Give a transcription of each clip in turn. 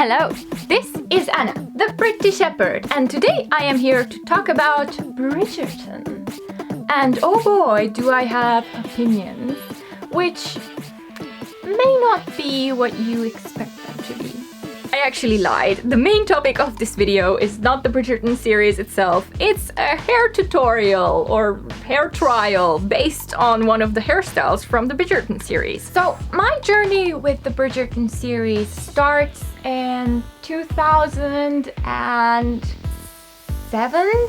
Hello, this is Anna, the Pretty Shepherd, and today I am here to talk about Bridgerton. And oh boy, do I have opinions, which may not be what you expect them to be. I actually lied. The main topic of this video is not the Bridgerton series itself. It's a hair tutorial or hair trial based on one of the hairstyles from the Bridgerton series. So my journey with the Bridgerton series starts in 2007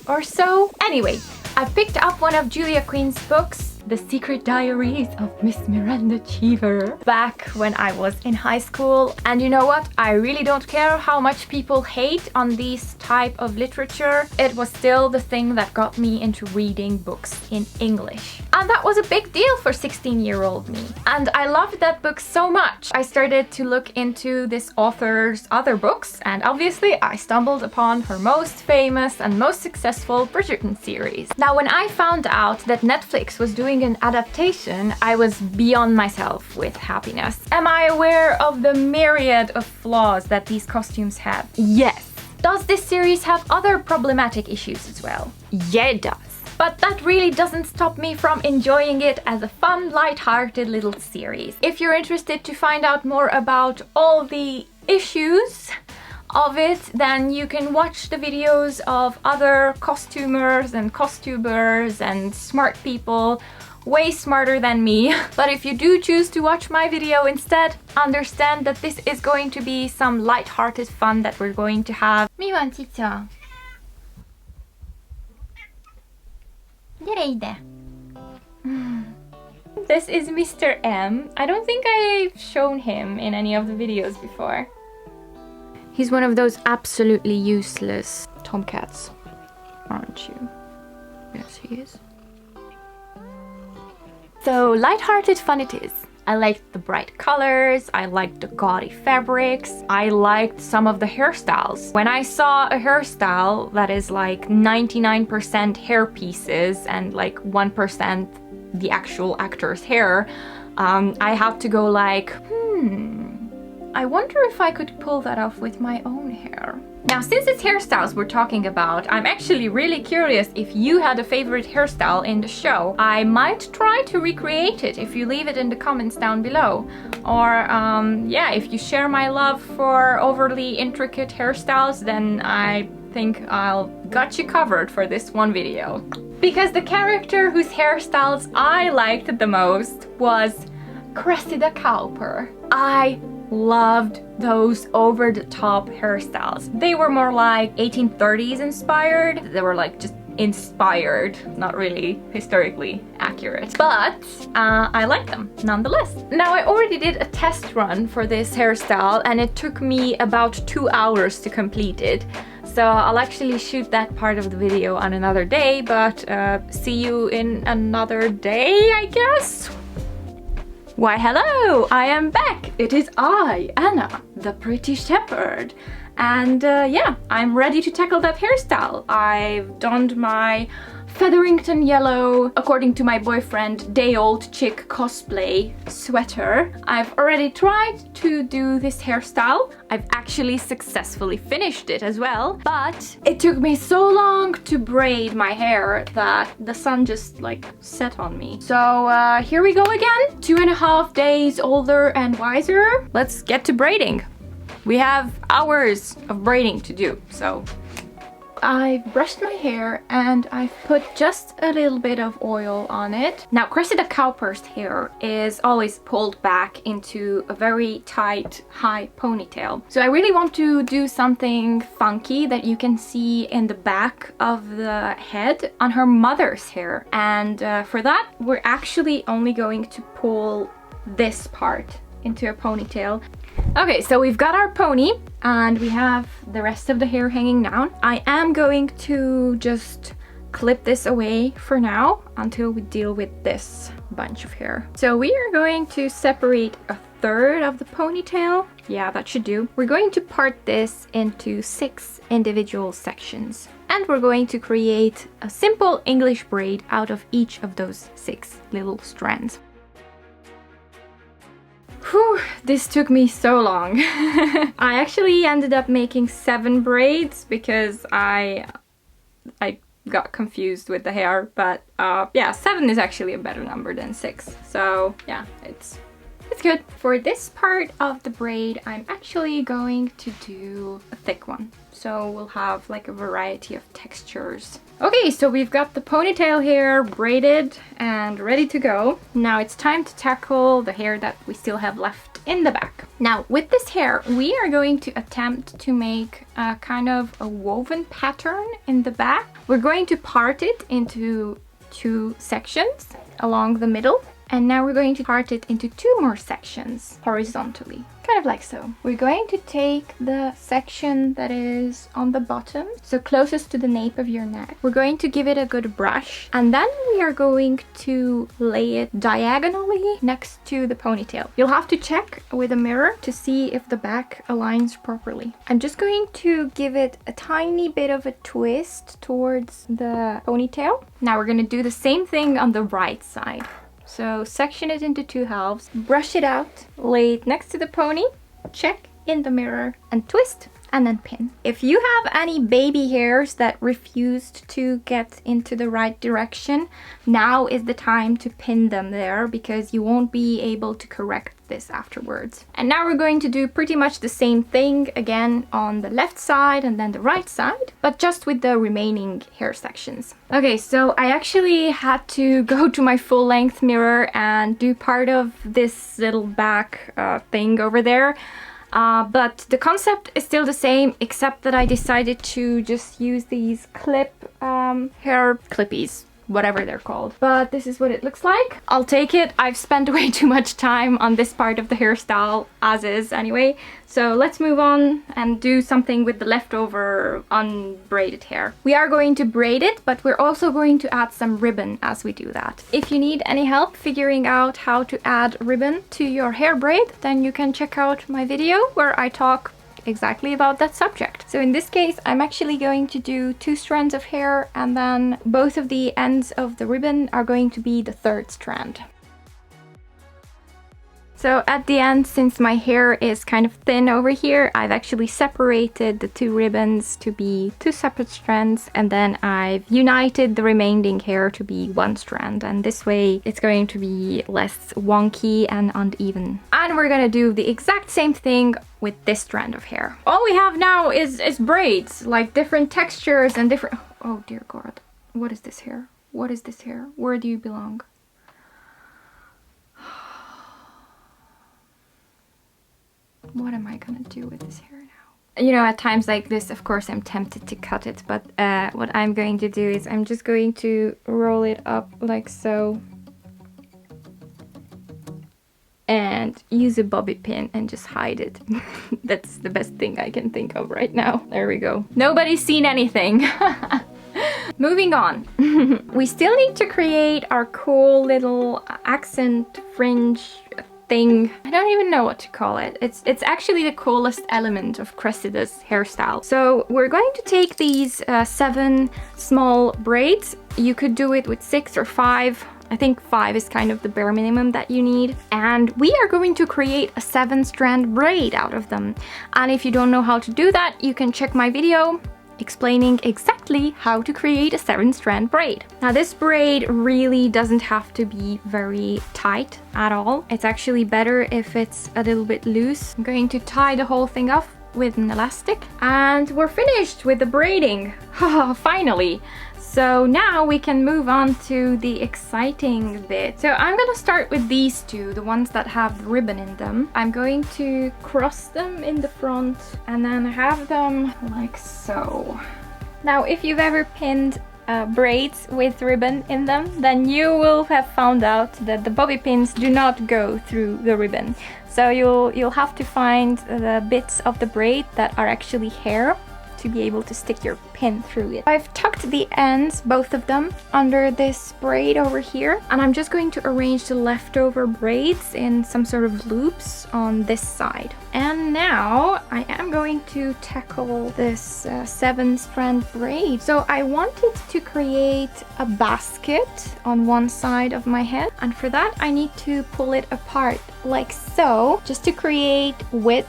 or so. Anyway, I picked up one of Julia Quinns' books, The Secret Diaries of Miss Miranda Cheever, back when I was in high school. And you know what? I really don't care how much people hate on these type of literature. It was still the thing that got me into reading books in English. And that was a big deal for 16-year-old me. And I loved that book so much. I started to look into this author's other books, and obviously I stumbled upon her most famous and most successful Bridgerton series. Now, when I found out that Netflix was doing an adaptation, I was beyond myself with happiness. Am I aware of the myriad of flaws that these costumes have? Yes. Does this series have other problematic issues as well? Yeah, it does. But that really doesn't stop me from enjoying it as a fun, light-hearted little series. If you're interested to find out more about all the issues of it, then you can watch the videos of other costumers and costumers and smart people way smarter than me. But if you do choose to watch my video instead, understand that this is going to be some light-hearted fun that we're going to have. 미완치죠? This is Mr. M. I don't think I've shown him in any of the videos before. He's one of those absolutely useless tomcats, aren't you? Yes, he is. So, light-hearted fun it is. I liked the bright colors, I liked the gaudy fabrics, I liked some of the hairstyles. When I saw a hairstyle that is like 99% hair pieces and like 1% the actual actor's hair, I had to go like, I wonder if I could pull that off with my own hair. Now, since it's hairstyles we're talking about, I'm actually really curious if you had a favorite hairstyle in the show. I might try to recreate it if you leave it in the comments down below. Or, yeah, if you share my love for overly intricate hairstyles, then I think I'll got you covered for this one video. Because the character whose hairstyles I liked the most was Cressida Cowper. I loved those over-the-top hairstyles. They were more like 1830s inspired. They were like just inspired, not really historically accurate, but I like them nonetheless. Now, I already did a test run for this hairstyle and it took me about 2 hours to complete it. So I'll actually shoot that part of the video on another day, but see you in another day, I guess? Why, hello! I am back! It is I, Anna, the Pretty Shepherd. And yeah, I'm ready to tackle that hairstyle. I've donned my Featherington yellow, according to my boyfriend, day-old chick cosplay sweater. I've already tried to do this hairstyle. I've actually successfully finished it as well, but it took me so long to braid my hair that the sun just like set on me. So here we go again, 2.5 days older and wiser. Let's get to braiding. We have hours of braiding to do, so I've brushed my hair and I've put just a little bit of oil on it. Now, Cressida Cowper's hair is always pulled back into a very tight, high ponytail. So I really want to do something funky that you can see in the back of the head on her mother's hair. And for that, we're actually only going to pull this part into a ponytail. Okay, so we've got our pony and we have the rest of the hair hanging down. I am going to just clip this away for now until we deal with this bunch of hair. So we are going to separate 1/3 of the ponytail. Yeah, that should do. We're going to part this into 6 individual sections. And we're going to create a simple English braid out of each of those 6 little strands. Whew, this took me so long. I actually ended up making 7 braids because I got confused with the hair, but yeah, 7 is actually a better number than 6. So yeah, it's good. For this part of the braid, I'm actually going to do a thick one. So we'll have like a variety of textures. Okay, so we've got the ponytail hair braided and ready to go. Now it's time to tackle the hair that we still have left in the back. Now with this hair, we are going to attempt to make a kind of a woven pattern in the back. We're going to part it into 2 sections along the middle. And now we're going to part it into 2 more sections horizontally, kind of like so. We're going to take the section that is on the bottom, so closest to the nape of your neck. We're going to give it a good brush, and then we are going to lay it diagonally next to the ponytail. You'll have to check with a mirror to see if the back aligns properly. I'm just going to give it a tiny bit of a twist towards the ponytail. Now we're going to do the same thing on the right side. So section it into 2 halves, brush it out, lay it next to the pony, check in the mirror and twist and then pin. If you have any baby hairs that refused to get into the right direction, now is the time to pin them there because you won't be able to correct this afterwards. And now we're going to do pretty much the same thing again on the left side and then the right side, but just with the remaining hair sections. Okay, so I actually had to go to my full length mirror and do part of this little back thing over there. But the concept is still the same, except that I decided to just use these clip hair clippies, whatever they're called. But this is what it looks like. I'll take it. I've spent way too much time on this part of the hairstyle as is anyway. So let's move on and do something with the leftover unbraided hair. We are going to braid it, but we're also going to add some ribbon as we do that. If you need any help figuring out how to add ribbon to your hair braid, then you can check out my video where I talk exactly about that subject. So in this case, I'm actually going to do 2 strands of hair, and then both of the ends of the ribbon are going to be the 3rd strand. So at the end, since my hair is kind of thin over here, I've actually separated the 2 ribbons to be 2 separate strands, and then I've united the remaining hair to be 1 strand, and this way it's going to be less wonky and uneven. And we're gonna do the exact same thing with this strand of hair. All we have now is braids, like different textures and different... Oh dear God, what is this hair? What is this hair? Where do you belong? What am I gonna do with this hair now? You know, at times like this, of course, I'm tempted to cut it, but what I'm going to do is I'm just going to roll it up like so. And use a bobby pin and just hide it. That's the best thing I can think of right now. There we go. Nobody's seen anything. Moving on. We still need to create our cool little accent fringe thing. I don't even know what to call it. It's actually the coolest element of Cressida's hairstyle. So we're going to take these 7 small braids. You could do it with 6 or 5. I think 5 is kind of the bare minimum that you need. And we are going to create a 7-strand braid out of them. And if you don't know how to do that, you can check my video explaining exactly how to create a 7-strand braid. Now this braid really doesn't have to be very tight at all. It's actually better if it's a little bit loose. I'm going to tie the whole thing off with an elastic, and we're finished with the braiding. Finally! So now we can move on to the exciting bit. So I'm gonna start with these 2, the ones that have the ribbon in them. I'm going to cross them in the front and then have them like so. Now, if you've ever pinned braids with ribbon in them, then you will have found out that the bobby pins do not go through the ribbon. So you'll have to find the bits of the braid that are actually hair to be able to stick your pin through it. I've tucked the ends, both of them, under this braid over here, and I'm just going to arrange the leftover braids in some sort of loops on this side. And now I am going to tackle this 7-strand braid. So I wanted to create a basket on one side of my head, and for that I need to pull it apart like so, just to create width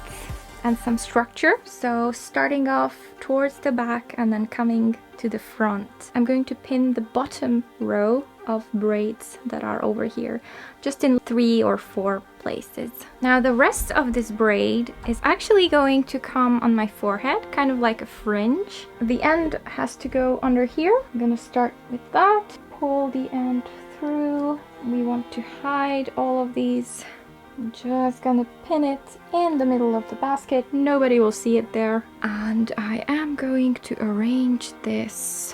and some structure. So starting off towards the back and then coming to the front. I'm going to pin the bottom row of braids that are over here, just in 3 or 4 places. Now the rest of this braid is actually going to come on my forehead, kind of like a fringe. The end has to go under here. I'm gonna start with that, pull the end through. We want to hide all of these. I'm just gonna pin it in the middle of the basket. Nobody will see it there. And I am going to arrange this.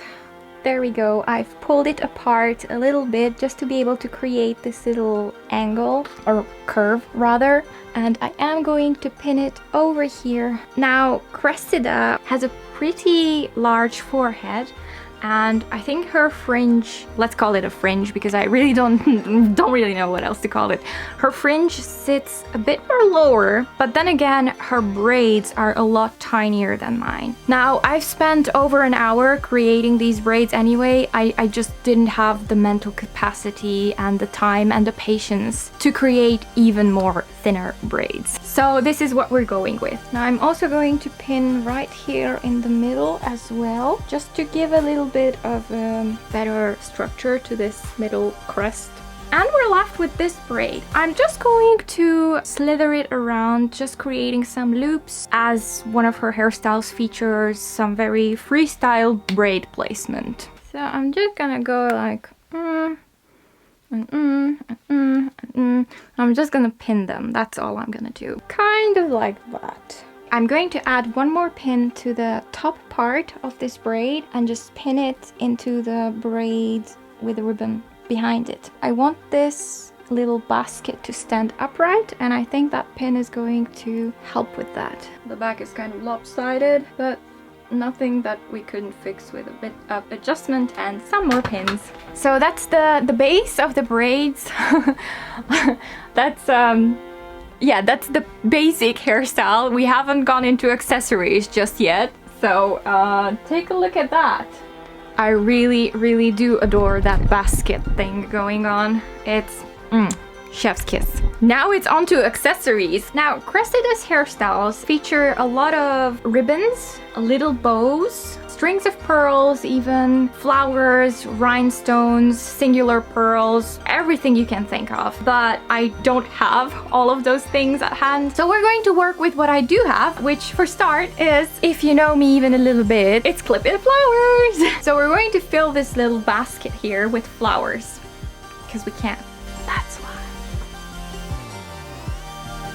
There we go. I've pulled it apart a little bit just to be able to create this little angle, or curve rather. And I am going to pin it over here. Now, Cressida has a pretty large forehead, and I think her fringe, let's call it a fringe because I really don't really know what else to call it. Her fringe sits a bit more lower, but then again, her braids are a lot tinier than mine. Now, I've spent over an hour creating these braids anyway. I just didn't have the mental capacity and the time and the patience to create even more thinner braids. So this is what we're going with. Now I'm also going to pin right here in the middle as well, just to give a little bit of better structure to this middle crest. And we're left with this braid. I'm just going to slither it around, just creating some loops, as one of her hairstyles features some very freestyle braid placement. So I'm just gonna go like I'm just gonna pin them. That's all I'm gonna do. Kind of like that. I'm going to add one more pin to the top part of this braid and just pin it into the braid with a ribbon behind it. I want this little basket to stand upright, and I think that pin is going to help with that. The back is kind of lopsided, but nothing that we couldn't fix with a bit of adjustment and some more pins. So that's the base of the braids. Yeah, that's the basic hairstyle. We haven't gone into accessories just yet, so take a look at that. I really do adore that basket thing going on. It's chef's kiss. Now it's on to accessories. Now, Cressida's hairstyles feature a lot of ribbons, little bows, strings of pearls even, flowers, rhinestones, singular pearls, everything you can think of. But I don't have all of those things at hand. So we're going to work with what I do have, which for start is, if you know me even a little bit, it's clip-in flowers. So we're going to fill this little basket here with flowers, because we can. That's why.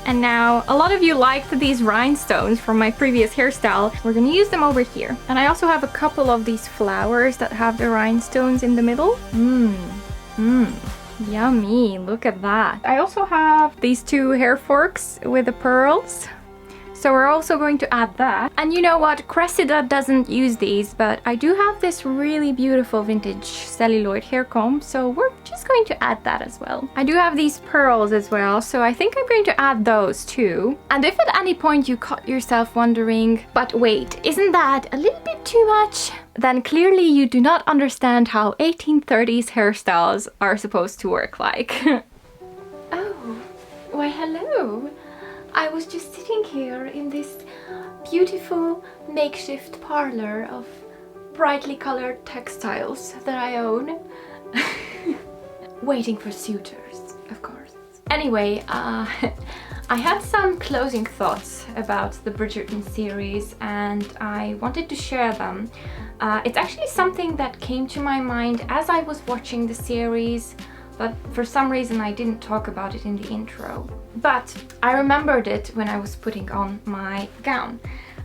And now, a lot of you liked these rhinestones from my previous hairstyle. We're gonna use them over here. And I also have a couple of these flowers that have the rhinestones in the middle. Yummy, look at that. I also have these 2 hair forks with the pearls. So we're also going to add that. And you know what? Cressida doesn't use these, but I do have this really beautiful vintage celluloid hair comb, so we're just going to add that as well. I do have these pearls as well, so I think I'm going to add those too. And if at any point you caught yourself wondering, but wait, isn't that a little bit too much? Then clearly you do not understand how 1830s hairstyles are supposed to work like. Oh, why hello. I was just sitting here in this beautiful makeshift parlor of brightly colored textiles that I own. Waiting for suitors, of course. Anyway, I had some closing thoughts about the Bridgerton series and I wanted to share them. It's actually something that came to my mind as I was watching the series, but for some reason I didn't talk about it in the intro. But I remembered it when I was putting on my gown.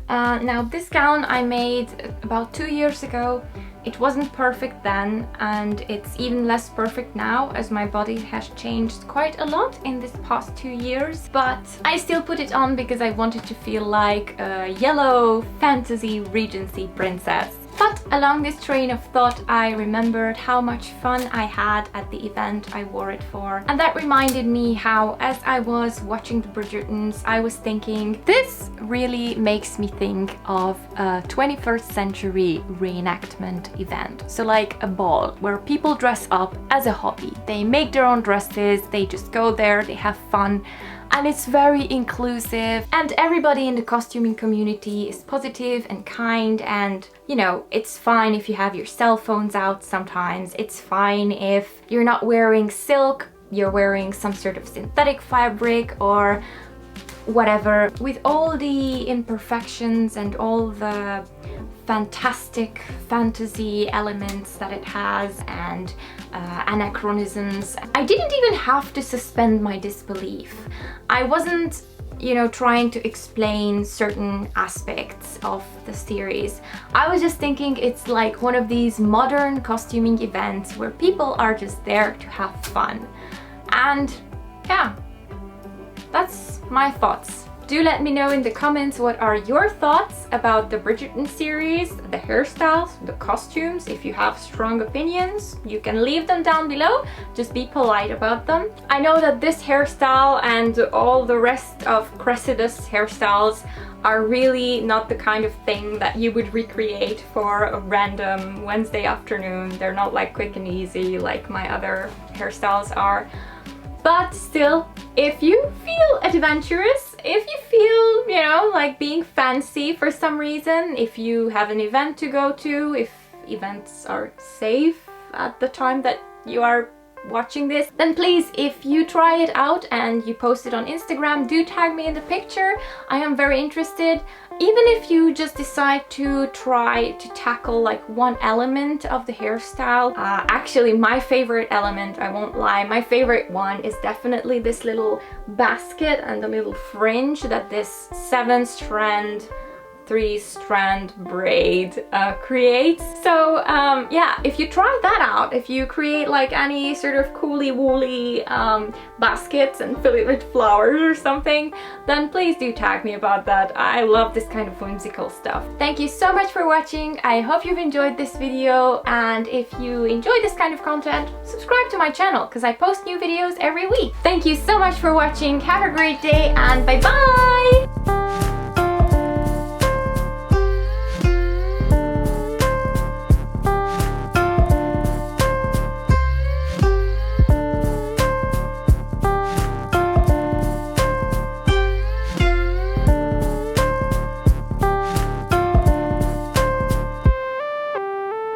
Now this gown I made about 2 years ago It wasn't perfect then, and it's even less perfect now as my body has changed quite a lot in this past 2 years. But I still put it on because I wanted to feel like a yellow fantasy Regency princess. But along this train of thought, I remembered how much fun I had at the event I wore it for. And that reminded me how, as I was watching the Bridgertons, I was thinking, this really makes me think of a 21st century reenactment event. So like a ball where people dress up as a hobby. They make their own dresses, they just go there, they have fun. And it's very inclusive, and everybody in the costuming community is positive and kind, and you know, it's fine if you have your cell phones out sometimes. It's fine if you're not wearing silk, you're wearing some sort of synthetic fabric or whatever. With all the imperfections and all the fantastic fantasy elements that it has and anachronisms, I didn't even have to suspend my disbelief. I wasn't, you know, trying to explain certain aspects of the series. I was just thinking it's like one of these modern costuming events where people are just there to have fun. And yeah, that's my thoughts. Do let me know in the comments what are your thoughts about the Bridgerton series, the hairstyles, the costumes. If you have strong opinions, you can leave them down below. Just be polite about them. I know that this hairstyle and all the rest of Cressida's hairstyles are really not the kind of thing that you would recreate for a random Wednesday afternoon. They're not like quick and easy like my other hairstyles are. But still, if you feel adventurous, if you feel, you know, like being fancy for some reason, if you have an event to go to, if events are safe at the time that you are watching this, then please, if you try it out and you post it on Instagram, do tag me in the picture. I am very interested. Even if you just decide to try to tackle like one element of the hairstyle. Actually, my favorite element, I won't lie, my favorite one is definitely this little basket and the little fringe that this 7-strand 3-strand braid creates. So yeah, if you try that out, if you create like any sort of cooly woolly baskets and fill it with flowers or something, then please do tag me about that. I love this kind of whimsical stuff. Thank you so much for watching. I hope you've enjoyed this video, and if you enjoy this kind of content, subscribe to my channel because I post new videos every week. Thank you so much for watching. Have a great day and bye bye!